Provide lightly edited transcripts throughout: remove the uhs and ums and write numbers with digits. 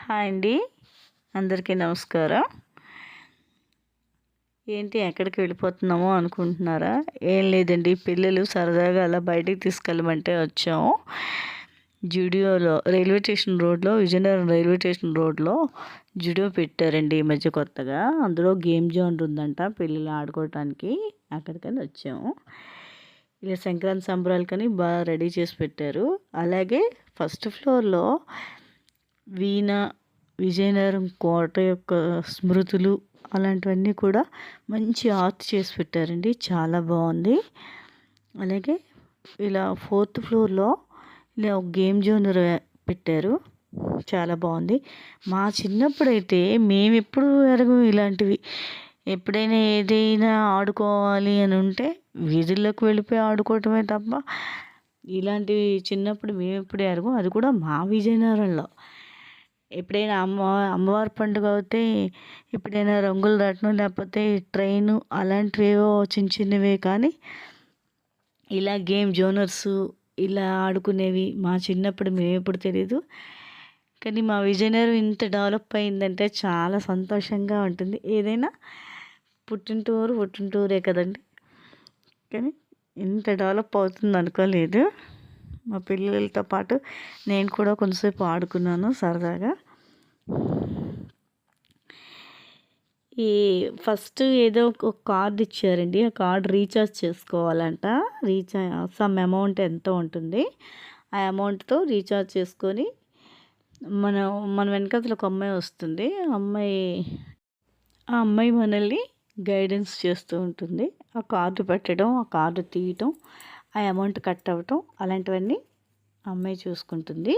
Hi అండి, అందరికీ నమస్కారం. ఏంటి ఎక్కడికి వెళ్ళిపోతున్నామో అనుకుంటున్నారా? ఏం లేదండి, పిల్లలు సరదాగా అలా బయటికి తీసుకెళ్ళమంటే వచ్చాము. జూడియోలో విజయనగరం రైల్వే స్టేషన్ రోడ్లో జూడియో పెట్టారండి ఈ మధ్య కొత్తగా. అందులో గేమ్ జోన్ ఉందంట పిల్లలు ఆడుకోవటానికి. అక్కడికని వచ్చాము. ఇలా సంక్రాంతి సంబరాలకని బాగా రెడీ చేసి పెట్టారు. అలాగే ఫస్ట్ ఫ్లోర్లో వీణ, విజయనగరం కోట యొక్క స్మృతులు అలాంటివన్నీ కూడా మంచి ఆర్ట్ చేసి పెట్టారండి. చాలా బాగుంది. అలాగే ఇలా ఫోర్త్ ఫ్లోర్లో ఇలా ఒక గేమ్ జోన్ పెట్టారు. చాలా బాగుంది. మా చిన్నప్పుడైతే మేము ఎప్పుడు ఎరగము ఇలాంటివి. ఎప్పుడైనా ఏదైనా ఆడుకోవాలి అని ఉంటే వీధుల్లోకి వెళ్ళిపోయి ఆడుకోవటమే తప్ప ఇలాంటివి చిన్నప్పుడు మేము ఎప్పుడు ఎరగం. అది కూడా మా విజయనగరంలో. ఎప్పుడైనా అమ్మవారి పండుగ అయితే ఎప్పుడైనా రంగులు రాట్నం లేకపోతే ట్రైను అలాంటివేవో చిన్న చిన్నవే, కానీ ఇలా గేమ్ జోనర్స్ ఇలా ఆడుకునేవి మా చిన్నప్పుడు మేము ఎప్పుడు తెలియదు. కానీ మా విజయనగరం ఇంత డెవలప్ అయిందంటే చాలా సంతోషంగా ఉంటుంది. ఏదైనా పుట్టింటూరే కదండి. కానీ ఇంత డెవలప్ అవుతుంది అనుకోలేదు. మా పిల్లలతో పాటు నేను కూడా కొంతసేపు ఆడుకున్నాను సరదాగా. ఈ ఫస్ట్ ఏదో ఒక కార్డు ఇచ్చారండి. ఆ కార్డు రీఛార్జ్ చేసుకోవాలంట. సమ్ అమౌంట్ ఎంతో ఉంటుంది. ఆ అమౌంట్తో రీఛార్జ్ చేసుకొని మన వెనకాతల ఒక అమ్మాయి వస్తుంది. ఆ అమ్మాయి మనల్ని గైడెన్స్ చేస్తూ ఉంటుంది. ఆ కార్డు పెట్టడం, ఆ కార్డు తీయటం, ఆ అమౌంట్ కట్ అవ్వటం అలాంటివన్నీ అమ్మాయి చూసుకుంటుంది.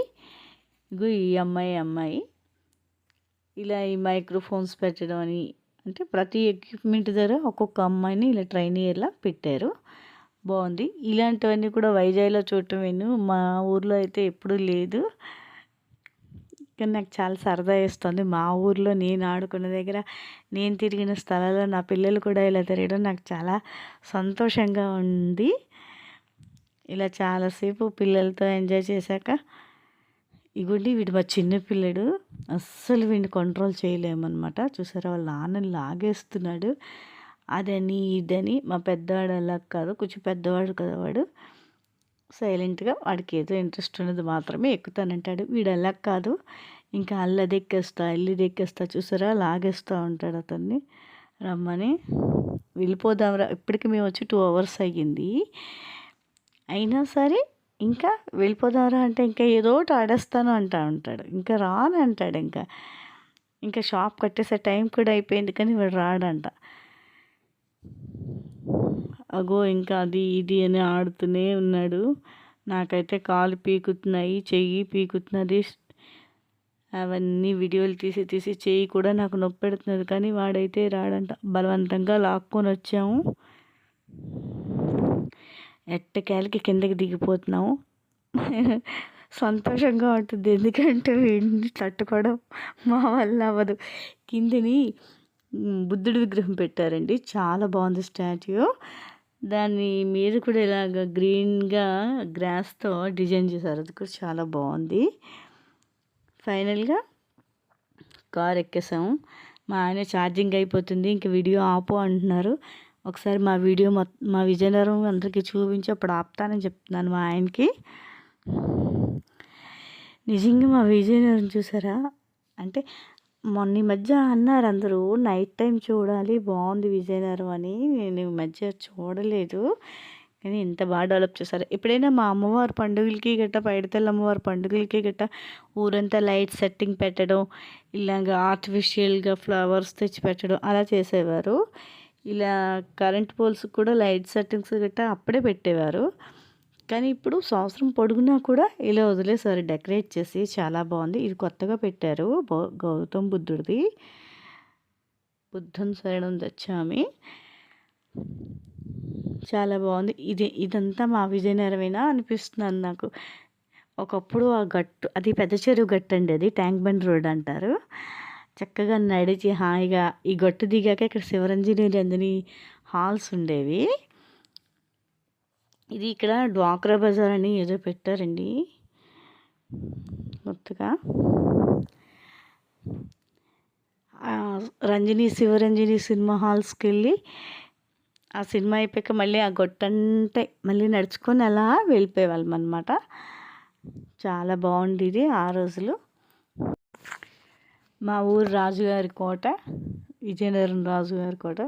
ఇగో ఈ అమ్మాయి ఇలా ఈ మైక్రోఫోన్స్ పెట్టడం అని, అంటే ప్రతి ఎక్విప్మెంట్ దగ్గర ఒక్కొక్క అమ్మాయిని ఇలా ట్రైనీలా పెట్టారు. బాగుంది. ఇలాంటివన్నీ కూడా వైజాగ్లో చూడటం మా ఊర్లో అయితే ఎప్పుడూ లేదు. కానీ నాకు చాలా సరదా వేస్తుంది. మా ఊర్లో నేను ఆడుకున్న దగ్గర, నేను తిరిగిన స్థలాల్లో నా పిల్లలు కూడా ఇలా తిరగడం నాకు చాలా సంతోషంగా ఉంది. ఇలా చాలాసేపు పిల్లలతో ఎంజాయ్ చేశాక ఇగోండి వీడు మా చిన్న పిల్లడు. అస్సలు వీడిని కంట్రోల్ చేయలేమన్నమాట. చూసారా, వాళ్ళ నాన్నని లాగేస్తున్నాడు. అదని ఇదని. మా పెద్దవాడు అలా కాదు, కొంచెం పెద్దవాడు కదా వాడు. సైలెంట్గా వాడికి ఏదో ఇంట్రెస్ట్ ఉన్నది మాత్రమే ఎక్కుతానంటాడు. వీడు అలా కాదు, ఇంకా అల్లది ఎక్కేస్తా ఇల్లుది ఎక్కేస్తా. చూసారా, లాగేస్తూ ఉంటాడు అతన్ని రమ్మని. వెళ్ళిపోదాంరా, ఇప్పటికి మేము వచ్చి 2 hours అయ్యింది. అయినా సరే ఇంకా వెళ్ళిపోదారా అంటే ఇంకా ఏదో ఒకటి ఆడేస్తాను ఉంటాడు. ఇంకా రాను అంటాడు. ఇంకా షాప్ కట్టేసే టైం కూడా అయిపోయింది, కానీ వాడు రాడంట. అగో ఇంకా అది ఇది అని ఆడుతూనే ఉన్నాడు. నాకైతే కాలు పీకుతున్నాయి, చెయ్యి పీకుతున్నది. అవన్నీ వీడియోలు తీసి చెయ్యి కూడా నాకు నొప్పి పెడుతున్నది, కానీ వాడైతే రాడంట. బలవంతంగా లాక్కొని వచ్చాము. ఎట్టకేలకి కిందకి దిగిపోతున్నాము. సంతోషంగా ఉంటుంది, ఎందుకంటే వీడిని తట్టుకోవడం మా వల్ల అవ్వదు. కిందని బుద్ధుడి విగ్రహం పెట్టారండి. చాలా బాగుంది స్టాచ్యూ. దాని మీద కూడా ఇలాగ గ్రీన్గా గ్రాస్తో డిజైన్ చేశారు. అది కూడా చాలా బాగుంది. ఫైనల్గా కార్ ఎక్కేసాము. మా ఆయన ఛార్జింగ్ అయిపోతుంది, ఇంక వీడియో ఆపు అంటున్నారు. ఒకసారి మా విజయనగరం అందరికీ చూపించి అప్పుడు ఆపుతానని చెప్తున్నాను మా ఆయనకి. నిజంగా మా విజయనగరం చూసారా, అంటే మొన్న ఈ మధ్య అన్నారు అందరూ నైట్ టైం చూడాలి బాగుంది విజయనగరం అని. నేను ఈ మధ్య చూడలేదు, కానీ ఇంత బాగా డెవలప్ చేశారు. ఎప్పుడైనా మా అమ్మవారి పండుగలకి గట్టా, పైడితల్లి అమ్మవారి పండుగలకి గట్టా ఊరంతా లైట్ సెట్టింగ్ పెట్టడం, ఇలాగ ఆర్టిఫిషియల్గా ఫ్లవర్స్ తెచ్చి పెట్టడం అలా చేసేవారు. ఇలా కరెంట్ పోల్స్ కూడా లైట్ సెట్టింగ్స్ గట్టా అప్పుడే పెట్టేవారు. కానీ ఇప్పుడు సంవత్సరం పొడుగునా కూడా ఇలా వదిలేసారు డెకరేట్ చేసి. చాలా బాగుంది. ఇది కొత్తగా పెట్టారు, గౌతమ్ బుద్ధుడిది. బుద్ధం శరణం గచ్చామి. చాలా బాగుంది. ఇదంతా మా విజయనగరమేనా అనిపిస్తున్నాను నాకు. ఒకప్పుడు ఆ గట్టు, అది పెద్ద చెరువు గట్టు అండి, అది ట్యాంక్ బండ్ రోడ్ అంటారు. చక్కగా నడిచి హాయిగా ఈ గట్టు దిగాక ఇక్కడ శివరంజని హాల్స్ ఉండేవి. ఇది ఇక్కడ డ్వాక్రా బజార్ అని ఏదో పెట్టారండి కొత్తగా. శివరంజని సినిమా హాల్స్కి వెళ్ళి ఆ సినిమా అయిపోయాక మళ్ళీ ఆ గొట్టంటే మళ్ళీ నడుచుకొని అలా వెళ్ళిపోయేవాళ్ళం అనమాట. చాలా బాగుండేది ఆ రోజులు. మా ఊరు రాజుగారి కోట, విజయనగరం రాజుగారి కోట.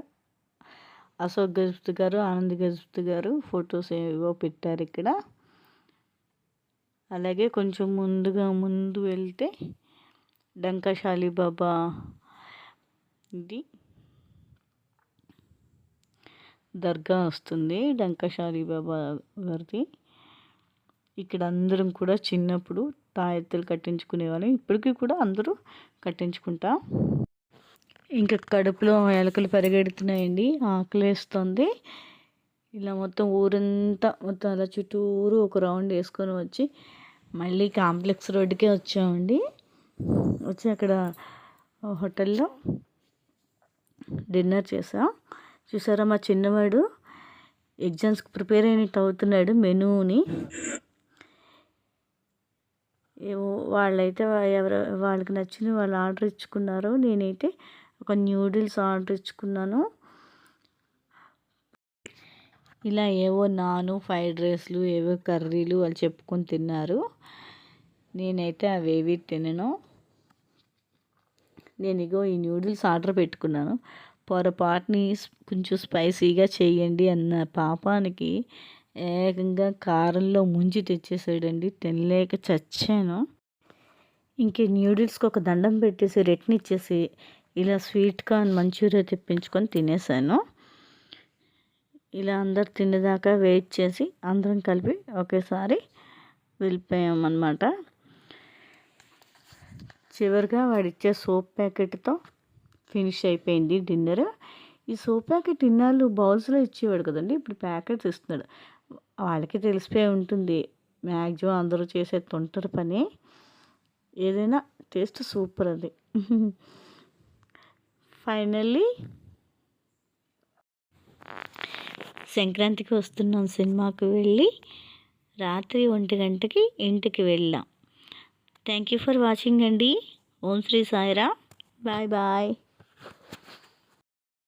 అశోక్ గజపతి గారు, ఆనంద్ గజపతి గారు ఫొటోస్ ఏవో పెట్టారు ఇక్కడ. అలాగే కొంచెం ముందు వెళ్తే డంకశాలి బాబా ఇది దర్గా వస్తుంది, డంకశాలి బాబా గారిది. ఇక్కడ అందరం కూడా చిన్నప్పుడు తాయెత్తులు కట్టించుకునేవాళ్ళం. ఇప్పటికీ కూడా అందరూ కట్టించుకుంటాం. ఇంకా కడుపులో ఎలకలు పరిగెడుతున్నాయండి, ఆకలేస్తుంది. ఇలా మొత్తం ఊరంతా మొత్తం అలా చుట్టూరు ఒక రౌండ్ వేసుకొని వచ్చి మళ్ళీ కాంప్లెక్స్ రోడ్డుకే వచ్చామండి. వచ్చి అక్కడ హోటల్లో డిన్నర్ చేసాం. చూసారా, మా చిన్నవాడు ఎగ్జామ్స్కి ప్రిపేర్ అయినట్టు అవుతున్నాడు. మెనూని ఏవో వాళ్ళైతే వాళ్ళకి నచ్చిన వాళ్ళు ఆర్డర్ ఇచ్చుకున్నారు. నేనైతే ఒక న్యూడిల్స్ ఆర్డర్ ఇచ్చుకున్నాను. ఇలా ఏవో నాను, ఫ్రైడ్ రైస్లు, ఏవో కర్రీలు వాళ్ళు చెప్పుకొని తిన్నారు. నేనైతే అవేవి తినను. నేను ఇగో ఈ న్యూడిల్స్ ఆర్డర్ పెట్టుకున్నాను. పొరపాటుని కొంచెం స్పైసీగా చేయండి అన్న పాపానికి ఏకంగా కారంలో ముంచి తెచ్చేసాడండి. తినలేక చచ్చాను. ఇంక న్యూడిల్స్కి ఒక దండం పెట్టేసి రిటర్న్ ఇచ్చేసి ఇలా స్వీట్ కార్న్ మంచూరియా తెప్పించుకొని తినేసాను. ఇలా అందరు తినేదాకా వెయిట్ చేసి అందరం కలిపి ఒకేసారి వెళ్ళిపోయామన్నమాట. చివరిగా వాడిచ్చే సోప్ ప్యాకెట్తో ఫినిష్ అయిపోయింది డిన్నర్. ఈ సోప్ ప్యాకెట్ ఇన్నాళ్ళు బౌల్స్లో ఇచ్చేవాడు కదండి, ఇప్పుడు ప్యాకెట్స్ ఇస్తున్నాడు. వాళ్ళకి తెలిసిపోయి ఉంటుంది, మ్యాక్సిమం అందరూ చేసే తొంటరి పని. ఏదైనా టేస్ట్ సూపర్ అది. ఫైనల్లీ సంక్రాంతికి వస్తున్నాం. సినిమాకి వెళ్ళి రాత్రి 1 గంటకి ఇంటికి వెళ్ళాం. థ్యాంక్ యూ ఫర్ వాచింగ్ అండి. ఓం శ్రీ సాయిరామ్. Bye bye.